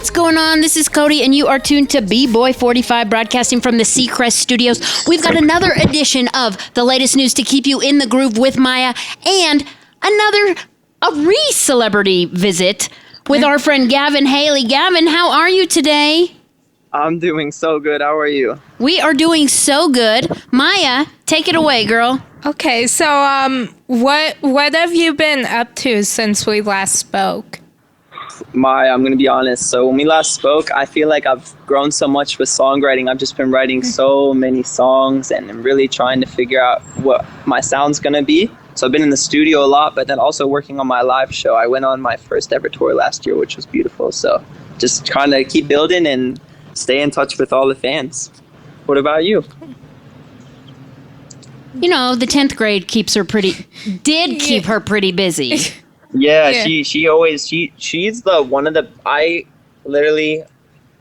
What's going on? This is Cody, and you are tuned to B-Boy 45, broadcasting from the Seacrest Studios. We've got another edition of the latest news to keep you in the groove with Maya, and a re-celebrity visit with our friend Gavin Haley. Gavin, how are you today? I'm doing so good. How are you? We are doing so good. Maya, take it away, girl. Okay, so what have you been up to since we last spoke? I'm going to be honest. So when we last spoke, I feel like I've grown so much with songwriting. I've just been writing so many songs and I'm really trying to figure out what my sound's going to be. So I've been in the studio a lot, but then also working on my live show. I went on my first ever tour last year, which was beautiful. So just trying to keep building and stay in touch with all the fans. What about you? You know, the 10th grade keep her pretty busy. Yeah, she's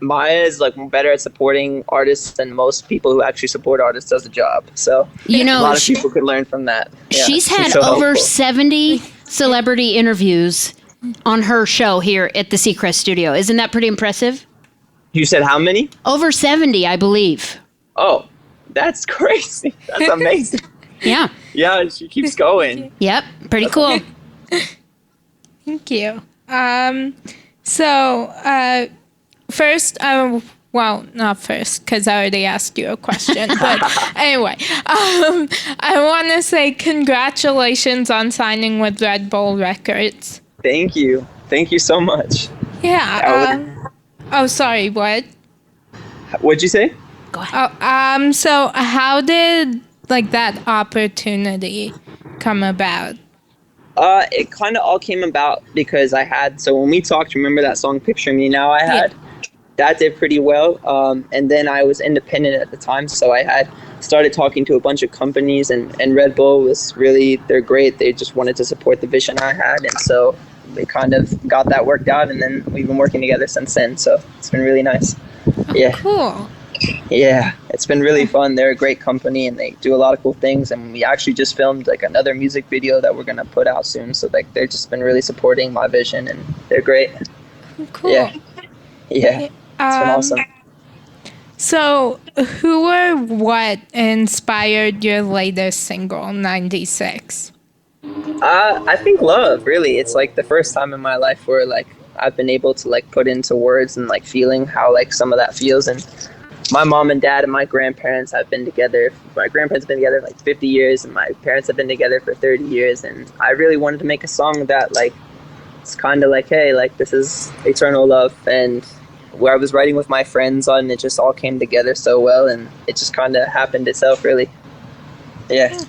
Maya is like better at supporting artists than most people who actually support artists as a job. So you know, a lot of people could learn from that. Yeah, she's had over 70 celebrity interviews on her show here at the Seacrest Studio. Isn't that pretty impressive? You said how many? Over 70, I believe. Oh, that's crazy. That's amazing. Yeah. Yeah, she keeps going. Yep, pretty cool. Thank you. First, well, not first, because I already asked you a question. But anyway, I want to say congratulations on signing with Red Bull Records. Thank you. Thank you so much. Yeah. Sorry, what? What'd you say? Go ahead. So how did, that opportunity come about? It kind of all came about because so when we talked, remember that song Picture Me Now I had? Yeah. That did pretty well. And then I was independent at the time, so I had started talking to a bunch of companies, and Red Bull they're great. They just wanted to support the vision I had, and so we kind of got that worked out, and then we've been working together since then, so it's been really nice. Yeah. Cool. Yeah, it's been really fun. They're a great company, and they do a lot of cool things, and we actually just filmed another music video that we're going to put out soon, so they've just been really supporting my vision, and they're great. Cool. Yeah, it's been awesome. So who or what inspired your latest single, 96? I think love, really. It's the first time in my life where I've been able to put into words and feeling how some of that feels. And my mom and dad and my grandparents have been together. My grandparents have been together 50 years, and my parents have been together for 30 years. And I really wanted to make a song that it's kind of hey, this is eternal love. And where I was writing with my friends on, it just all came together so well, and it just kind of happened itself, really. Yeah.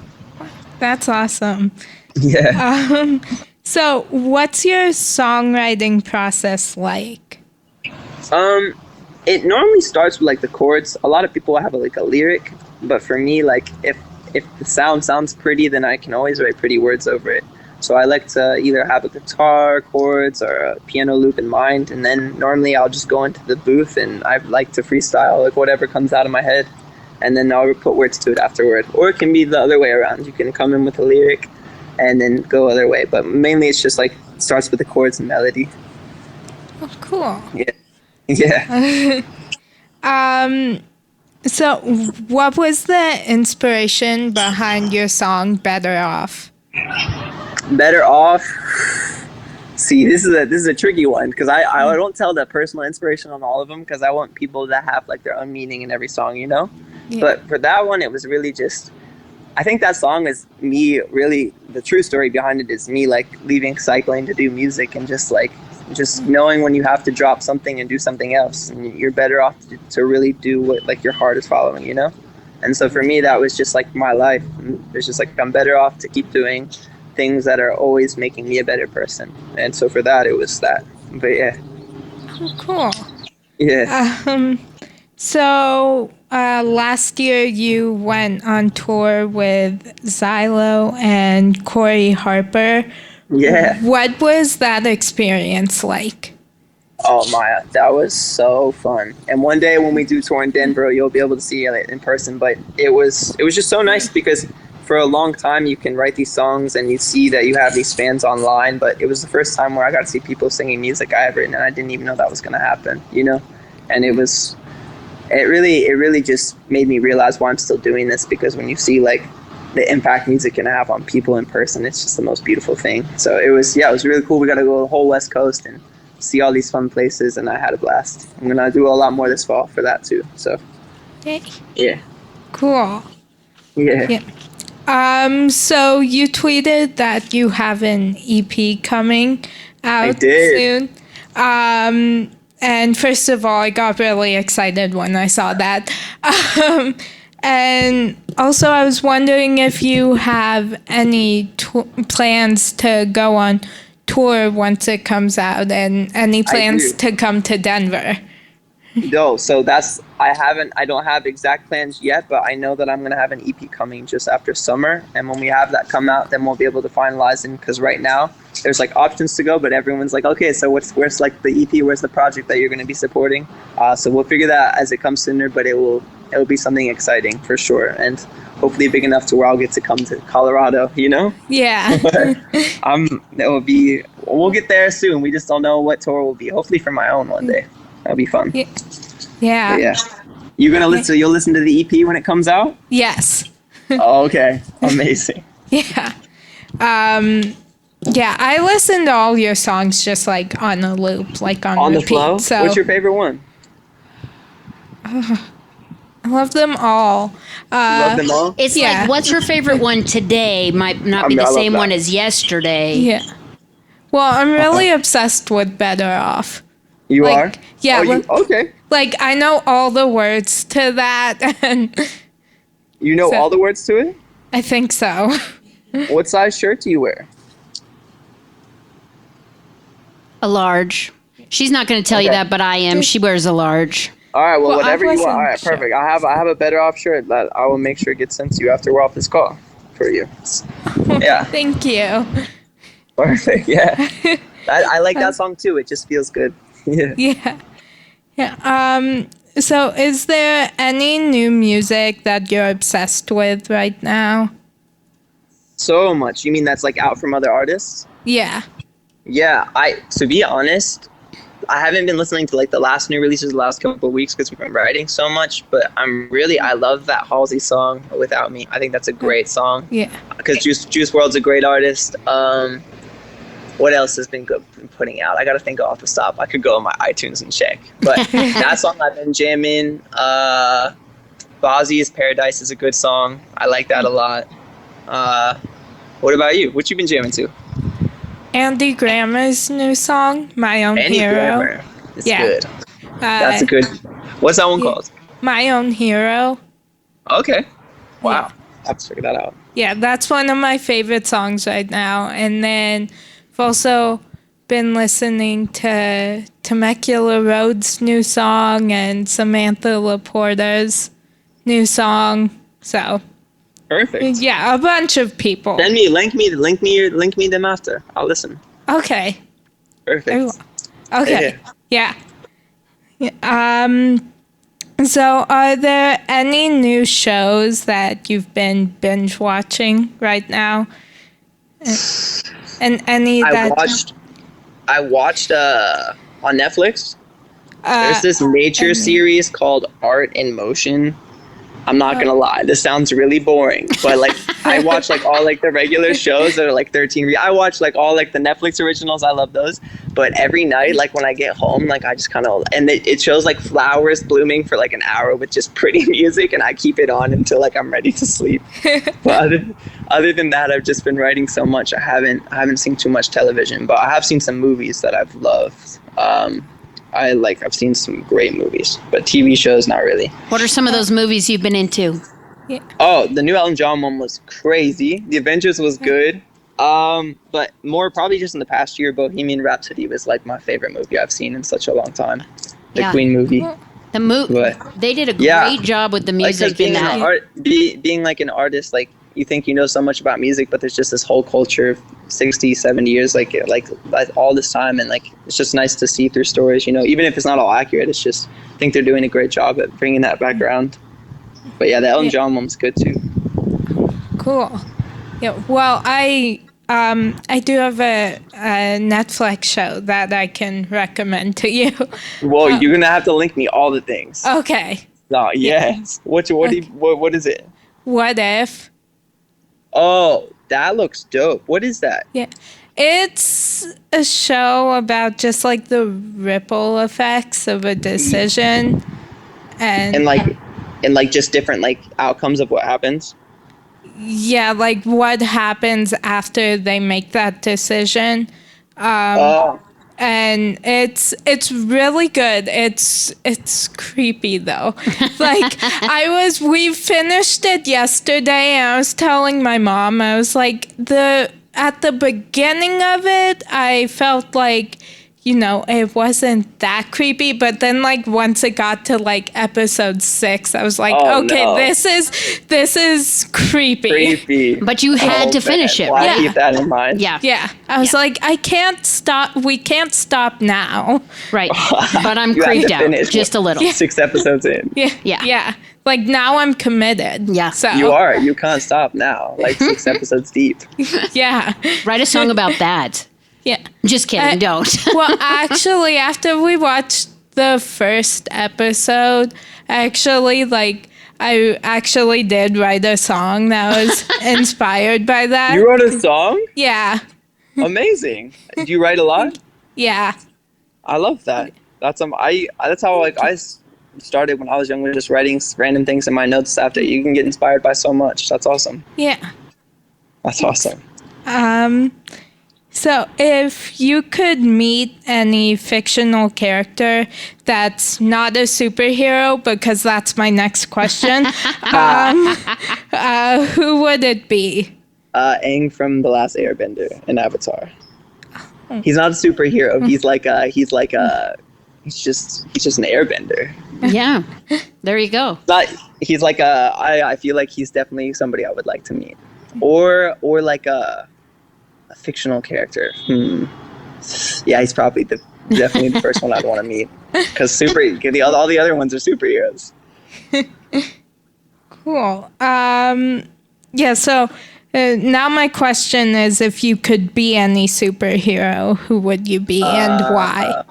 That's awesome. Yeah. So what's your songwriting process like? It normally starts with the chords. A lot of people have a lyric, but for me, if the sound sounds pretty, then I can always write pretty words over it. So I like to either have a guitar, chords, or a piano loop in mind, and then normally I'll just go into the booth and I like to freestyle whatever comes out of my head, and then I'll put words to it afterward. Or it can be the other way around. You can come in with a lyric and then go other way, but mainly it's just starts with the chords and melody. Oh, cool. Yeah. So what was the inspiration behind your song Better Off? Better Off. See, this is a tricky one because I don't tell the personal inspiration on all of them because I want people to have their own meaning in every song, Yeah. But for that one, it was really just, I think that song is me, really, the true story behind it is me leaving cycling to do music and just knowing when you have to drop something and do something else, and you're better off to really do what your heart is following, And so for me, that was just my life. And it's just I'm better off to keep doing things that are always making me a better person. And so for that, it was that. But yeah. Oh, cool. Yeah. So last year you went on tour with Xylo and Corey Harper. Yeah. What was that experience like? Oh, Maya, that was so fun. And one day when we do tour in Denver, you'll be able to see it in person. But it was just so nice because for a long time you can write these songs and you see that you have these fans online, but it was the first time where I got to see people singing music I have written, and I didn't even know that was going to happen, you know? And it really just made me realize why I'm still doing this, because when you see like the impact music can have on people in person, it's just the most beautiful thing. So it was really cool. We got to go the whole West Coast and see all these fun places, and I had a blast. I'm going to do a lot more this fall for that too. So, yeah. Cool. Yeah. So you tweeted that you have an EP coming out I did. soon. And first of all, I got really excited when I saw that. And also, I was wondering if you have any plans to go on tour once it comes out, and any plans to come to Denver. No, so I don't have exact plans yet, but I know that I'm going to have an EP coming just after summer. And when we have that come out, then we'll be able to finalize it, because right now there's like options to go, but everyone's like, okay, so where's like the EP, where's the project that you're going to be supporting? So we'll figure that out as it comes sooner, but it will be something exciting for sure. And hopefully big enough to where I'll get to come to Colorado, you know? Yeah. We'll get there soon. We just don't know what tour will be. Hopefully for my own one day. That'll be fun. Yeah. But yeah. You'll listen to the EP when it comes out? Yes. Oh, okay. Amazing. Yeah. Yeah, I listen to all your songs just like on a loop, like on the repeat. flow? So What's your favorite one? I love them all. Love them all? It's Yeah. like, what's your favorite one today might not be I the love same that. one as yesterday. Yeah. Well, I'm really obsessed with Better Off. You Like, are? yeah, Okay. Like, I know all the words to that, and You know all the words to it? I think so. What size shirt do you wear? A large. She's not going to tell you Okay. that, but I am. She wears a large. All right, well, Well, whatever I you want. All right, wasn't perfect. I have a Better Off shirt that I will make sure gets sent to you after we're off this call for you. Yeah. Thank you. Perfect. Yeah. I like that song too. It just feels good. Yeah. Yeah. Yeah. So is there any new music that you're obsessed with right now? So much. You mean that's like out from other artists? Yeah. Yeah. To be honest, I haven't been listening to like the last new releases the last couple of weeks because we've been writing so much. But I love that Halsey song, Without Me. I think that's a great song. Yeah. Because Juice WRLD's a great artist. What else has been good putting out? I gotta think off the top. I could go on my iTunes and check. But that song I've been jamming. Bozzy's Paradise is a good song. I like that a lot. What about you? What you been jamming to? Andy Grammer's new song, My Own Andy Hero. Grammer. It's good. Uh, That's a good. What's that one called? My Own Hero. Okay. Wow. I have to figure that out. Yeah, that's one of my favorite songs right now. And then I've also been listening to Temecula Road's new song and Samantha Laporta's new song. So Perfect. yeah, a bunch of people. Send me, link me them after. I'll listen. Okay. Perfect. Okay. Yeah. So are there any new shows that you've been binge watching right now? And any I that watched on Netflix. There's this nature series called Art in Motion. I'm not gonna lie, this sounds really boring, but like I watch like all like the regular shows that are like 13. I watch like all like the Netflix originals. I love those. But every night, like when I get home, like I just kind of it shows like flowers blooming for like an hour with just pretty music, and I keep it on until like I'm ready to sleep. But other than that, I've just been writing so much. I haven't seen too much television, but I have seen some movies that I've loved. I've seen some great movies, but TV shows, not really. What are some of those movies you've been into? Oh, the new Elton John one was crazy. The Avengers was good. But more probably just in the past year, Bohemian Rhapsody was like my favorite movie I've seen in such a long time. The Yeah. Queen movie. They did a Yeah. great job with the Like, 'cause music in that. being like an artist, like you think you know so much about music, but there's just this whole culture of 60, 70 years, like all this time, and like it's just nice to see through stories, you know, even if it's not all accurate. It's just I think they're doing a great job at bringing that back around. But yeah, the Elton John one's good too. Cool. Cool. Yeah. Well, I do have a Netflix show that I can recommend to you. Well, you're gonna have to link me all the things. Okay. No, yes. What is it? What if? Oh, that looks dope. What is that? Yeah. It's a show about just like the ripple effects of a decision. And like just different like outcomes of what happens. yeah, like what happens after they make that decision. And it's really good. It's creepy though. Like we finished it yesterday and I was telling my mom, I was like, at the beginning of it, I felt like, it wasn't that creepy, but then like once it got to like episode 6, I was like, okay, no. this is creepy. But you had to finish it. Well, Yeah. Keep that in mind. Yeah. I was like, I can't stop. We can't stop now. Right. But I'm creeped out just a little. 6 episodes in. Yeah. Like now I'm committed. Yeah. So you are. You can't stop now. Like 6 episodes deep. Yeah. Write a song about that. Yeah. Just kidding, don't. Well, actually, after we watched the first episode, I actually did write a song that was inspired by that. You wrote a song? Yeah. Amazing. Do you write a lot? Yeah. I love that. That's how I started when I was younger, just writing random things in my notes after. You can get inspired by so much. That's awesome. Yeah. That's awesome. So if you could meet any fictional character that's not a superhero, because that's my next question, who would it be? Aang from The Last Airbender in Avatar. He's not a superhero. He's just an airbender. Yeah. There you go. I feel like he's definitely somebody I would like to meet. Or like a fictional character. Yeah, he's probably definitely the first one I'd want to meet. Because all the other ones are superheroes. Cool. Yeah, so now my question is, if you could be any superhero, who would you be and why?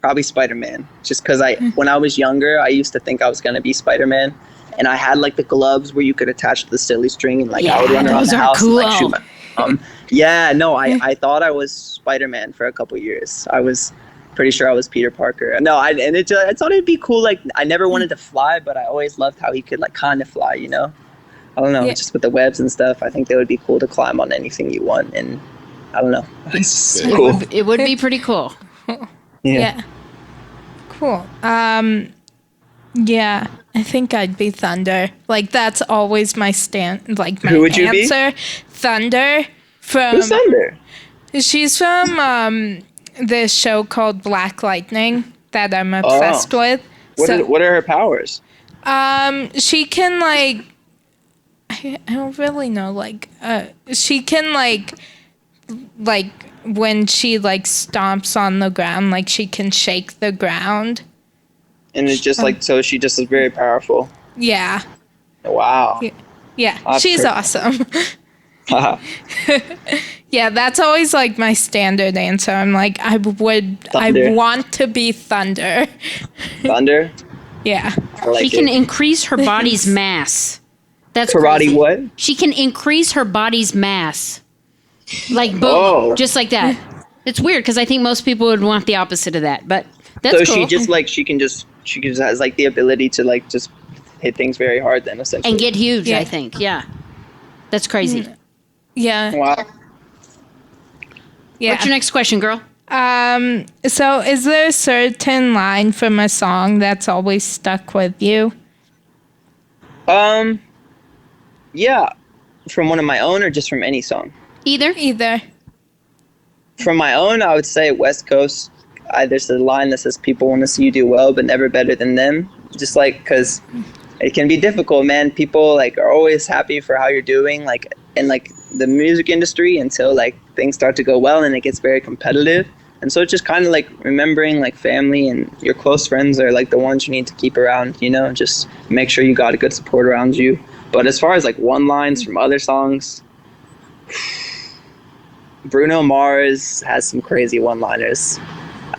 Probably Spider-Man. Just because when I was younger, I used to think I was going to be Spider-Man. And I had like the gloves where you could attach the silly string and I would run around the house cool. and shoot my I thought I was Spider-Man for a couple years. I was pretty sure I was Peter Parker. No, I thought it'd be cool. Like I never wanted to fly, but I always loved how he could like kind of fly, I don't know, just with the webs and stuff. I think they would be cool to climb on anything you want, and I don't know. It's cool. It would be pretty cool. Yeah. Cool. Yeah, I think I'd be Thunder. Like that's always my my Who would you answer. Be? Thunder from. Who's Thunder? She's from this show called Black Lightning that I'm obsessed with. What are her powers? She can like. I don't really know. Like, she can like when she like stomps on the ground, like she can shake the ground. And it's just so she just is very powerful. Yeah. Wow. Yeah. She's awesome. Yeah, that's always like my standard answer. I'm like, I want to be Thunder. Thunder? Yeah. She can increase her body's mass. That's karate crazy. What? She can increase her body's mass. Like boom, just like that. It's weird because I think most people would want the opposite of that, but that's cool. So she just has like the ability to like just hit things very hard then essentially. And get huge, I think. Yeah. That's crazy. Yeah. Wow. Yeah. What's your next question, girl? So is there a certain line from a song that's always stuck with you? Yeah. From one of my own or just from any song? Either. From my own, I would say West Coast. There's a line that says, people want to see you do well, but never better than them. Just like, because it can be difficult, man. People like are always happy for how you're doing, like in like the music industry until like things start to go well and it gets very competitive. And so it's just kind of like remembering like family and your close friends are like the ones you need to keep around, just make sure you got a good support around you. But as far as like one lines from other songs, Bruno Mars has some crazy one liners.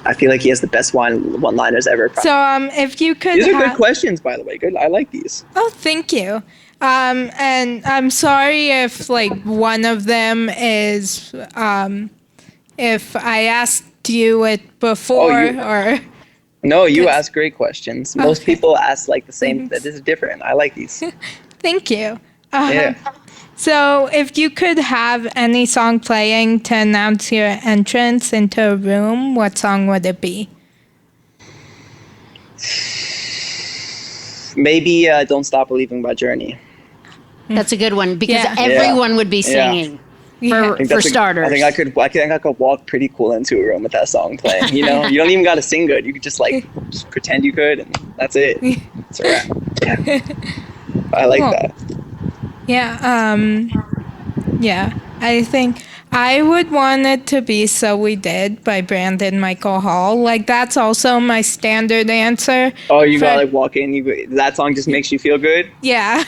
I feel like he has the best one liners ever. So if you could, these are good questions, by the way. Good, I like these. Oh, thank you. And I'm sorry if like one of them is if I asked you it before or. No, you ask great questions. Most people ask like the same. This is different. I like these. Thank you. Yeah. So if you could have any song playing to announce your entrance into a room, what song would it be? Maybe Don't Stop Believing by Journey. That's a good one because Yeah. everyone would be singing. For starters, I think I could walk pretty cool into a room with that song playing. You know, you don't even got to sing good. You could just like just pretend you could, and that's it. It's a wrap. Yeah. I like that. Yeah. Yeah. I think I would want it to be "So We Did" by Brandon Michael Hall. Like that's also my standard answer. Oh, you gotta like walk in. That song just makes you feel good. Yeah.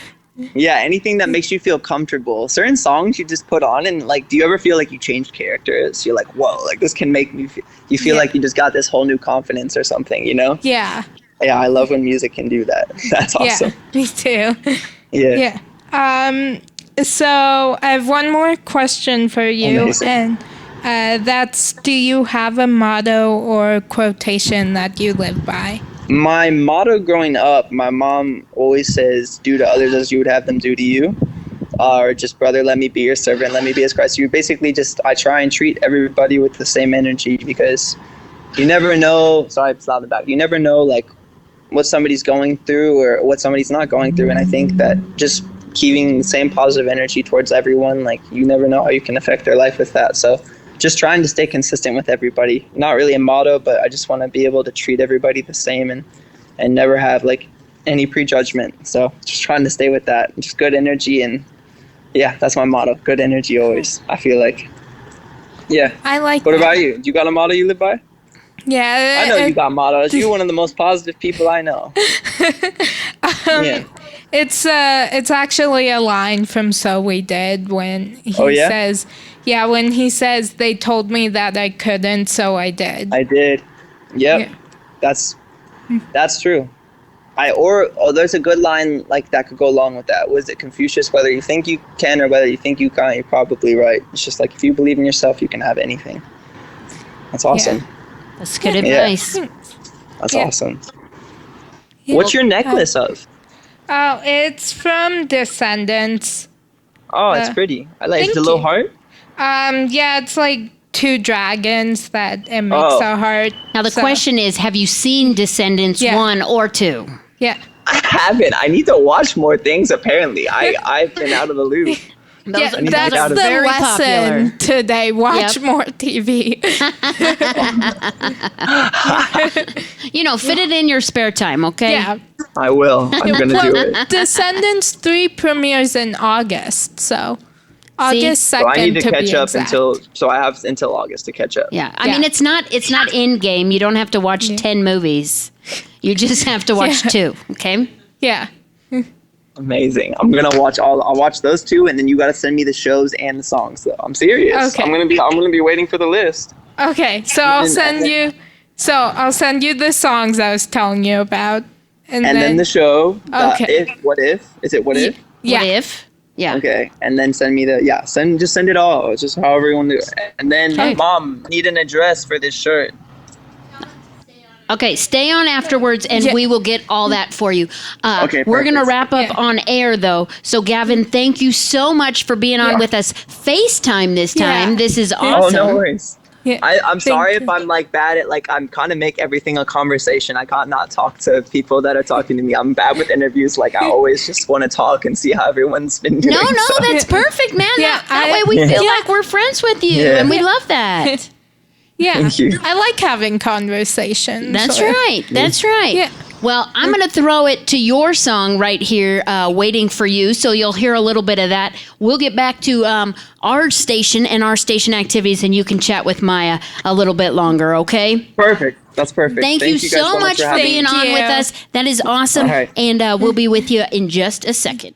Yeah, anything that makes you feel comfortable. Certain songs you just put on and like, do you ever feel like you changed characters? You're like, whoa, like this can make me feel, you feel like you just got this whole new confidence or something, you know? Yeah. Yeah, I love when music can do that. That's awesome. Yeah, me too. Yeah. Yeah. So I have one more question for you. Amazing. And that's, do you have a motto or quotation that you live by? My motto growing up, my mom always says, do to others as you would have them do to you. Or just, brother, let me be your servant, let me be as Christ. You basically just, I try and treat everybody with the same energy because you never know, sorry, it's loud in the back. You never know, like, what somebody's going through or what somebody's not going through. And I think that just keeping the same positive energy towards everyone, like, you never know how you can affect their life with that. So just trying to stay consistent with everybody. Not really a motto, but I just want to be able to treat everybody the same and never have like any prejudgment. So just trying to stay with that. Just good energy, and yeah, that's my motto. Good energy always, I feel like. Yeah. I like What that. about you? You got a motto you live by? Yeah. I know you got mottos. You're one of the most positive people I know. Yeah. It's actually a line from "So We Did" when he says, when he says they told me that I couldn't, so I did. I did. Yep. Yeah. That's true. There's a good line like that could go along with that. Was it Confucius? Whether you think you can or whether you think you can't, you're probably right. It's just like if you believe in yourself, you can have anything. That's awesome. Yeah. That's good advice. That's awesome. What's your necklace of? Oh, it's from Descendants. Oh, it's pretty. I like. It's a thank little you. heart. Yeah, it's like two dragons that it makes a heart. Now the question is, have you seen Descendants 1 or 2? Yeah. I haven't. I need to watch more things. Apparently, I've been out of the loop. Those That's are the very lesson popular. today. Watch more TV. Fit it in your spare time, okay? Yeah. I will. I'm gonna do it. Descendants 3 premieres in August, so August 2nd So I need to to catch be up exact. so I have until August to catch up. Yeah. I mean, it's not in game. You don't have to watch 10 movies. You just have to watch 2, okay? Yeah. Amazing. I'll watch those 2, and then you got to send me the shows and the songs though. I'm serious. Okay. I'm going to be waiting for the list. Okay, so I'll send you the songs I was telling you about. And then the show. Okay. What if? Is it what if? Yeah. What if? Yeah. Okay. And then send me just send it all. It's just however you want to do it. And then Mom, need an address for this shirt. Okay, stay on afterwards, and we will get all that for you. Okay, we're going to perfect. wrap up on air, though. So, Gavin, thank you so much for being on with us. FaceTime this time. Yeah. This is Oh, awesome. no worries. Yeah. I'm sorry Thank if I'm like bad at I'm kind of make everything a conversation. I can't not talk to people that are talking to me. I'm bad with interviews. Like I always just want to talk and see how everyone's been doing. No, so. that's perfect, man. Yeah, that way we feel like we're friends with you, Yeah. and we love that. Yeah. Thank you. I like having conversations. That's or- right. That's right. Yeah. Well, I'm going to throw it to your song right here, Waiting for You, so you'll hear a little bit of that. We'll get back to our station and our station activities, and you can chat with Maya a little bit longer, okay? Perfect. That's perfect. Thank you guys so much for having me. being on Thank with you. us. That is awesome, All right. and we'll be with you in just a second.